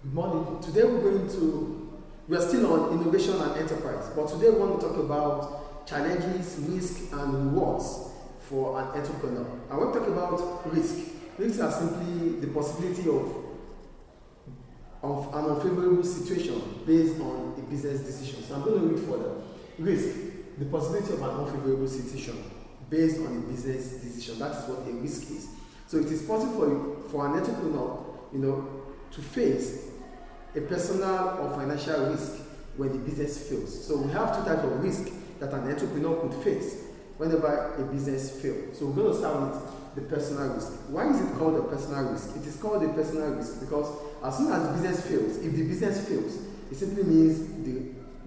Good morning. Today we are still on innovation and enterprise, but today we want to talk about challenges, risk, and rewards for an entrepreneur. I want to talk about risk. Risks are simply the possibility of an unfavorable situation based on a business decision. So I'm going to read further. Risk, the possibility of an unfavorable situation based on a business decision. That is what a risk is. So it is possible for an entrepreneur, to face a personal or financial risk when the business fails. So we have two types of risk that an entrepreneur could face whenever a business fails. So we're going to start with the personal risk. Why is it called a personal risk? It is called a personal risk because as soon as the business fails, if the business fails, it simply means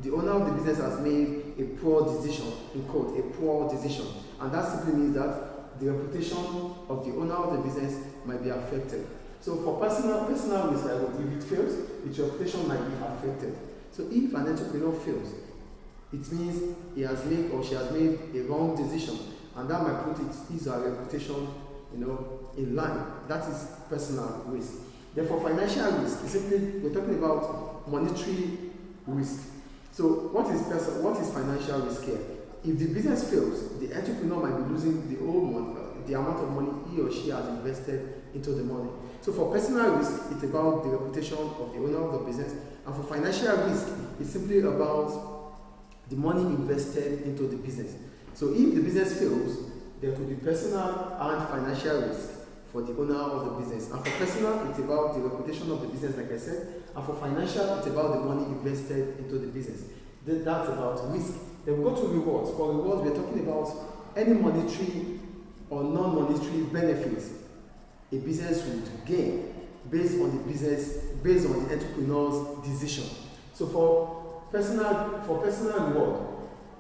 the owner of the business has made a poor decision, in quote, a poor decision. And that simply means that the reputation of the owner of the business might be affected. So for personal risk, if it fails, its reputation might be affected. So if an entrepreneur fails, it means he has made or she has made a wrong decision, and that might put his or her reputation, in line. That is personal risk. Therefore, financial risk is simply we're talking about monetary risk. So what is financial risk here? If the business fails, the entrepreneur might be losing the whole money, the amount of money he or she has invested into the money. So for personal risk, it's about the reputation of the owner of the business, and for financial risk, it's simply about the money invested into the business. So if the business fails, there could be personal and financial risk for the owner of the business. And for personal, it's about the reputation of the business, like I said, and for financial, it's about the money invested into the business. That's about risk. Then we go to rewards. For rewards, we're talking about any monetary or non-monetary benefits a business would gain based on the entrepreneur's decision. So for personal reward,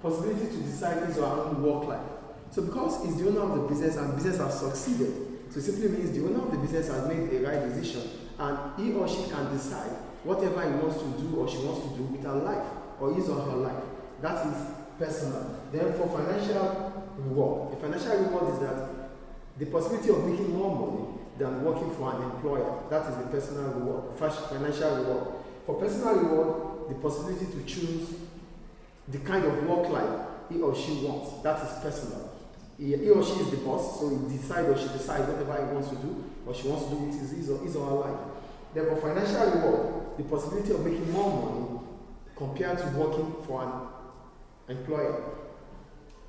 possibility to decide his or her own work life. So because he's the owner of the business and business has succeeded, so it simply means the owner of the business has made a right decision and he or she can decide whatever he wants to do or she wants to do with her life or his or her life. That is personal. Then for financial reward, the financial reward is that the possibility of making more money than working for an employer. That is the personal reward, financial reward. For personal reward, the possibility to choose the kind of work life he or she wants. That is personal. He or she is the boss, so he decides or she decides whatever he wants to do or she wants to do with his or her life. Then for financial reward, the possibility of making more money compared to working for an employer.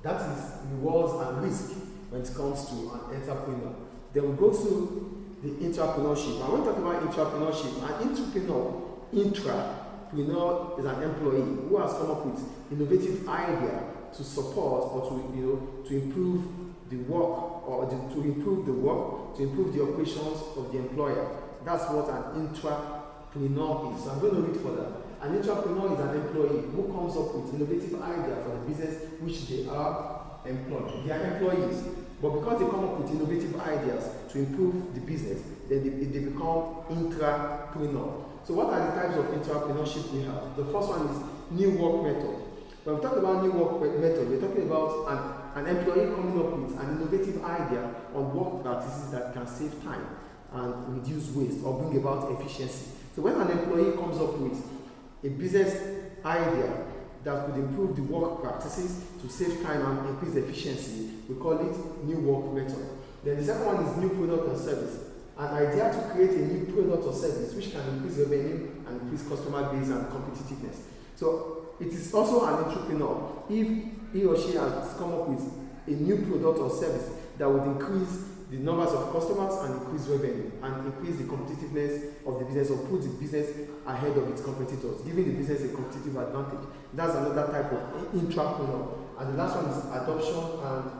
That is rewards and risk when it comes to an entrepreneur. Then we go to the intrapreneurship. I want to talk about intrapreneurship. An intrapreneur is an employee who has come up with innovative idea to support or to improve the work or to improve the operations of the employer. That's what an intrapreneur is. So I'm going to read further. An intrapreneur is an employee who comes up with innovative idea for the business which they are employed. They are employees, but because they come up with innovative ideas to improve the business, then they become intrapreneur. So what are the types of intrapreneurship we have? The first one is new work method. When we talk about new work method, we're talking about an employee coming up with an innovative idea on work practices that can save time and reduce waste or bring about efficiency. So when an employee comes up with a business idea that could improve the work practices to save time and increase efficiency, we call it new work method. Then the second one is new product and service. An idea to create a new product or service which can increase revenue and increase customer base and competitiveness. So it is also an entrepreneur if he or she has come up with a new product or service that would increase the numbers of customers and increase revenue and increase the competitiveness of the business or put the business ahead of its competitors, giving the business a competitive advantage. That's another type of intrapreneur. And the last one is adoption and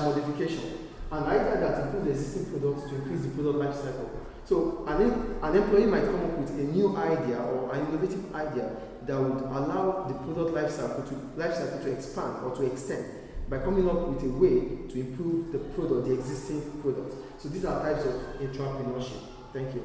modification. An idea that improves existing products to increase the product life cycle. So an employee might come up with a new idea or an innovative idea that would allow the product life cycle to expand or to extend by coming up with a way to improve the existing product. So these are types of intrapreneurship. Thank you.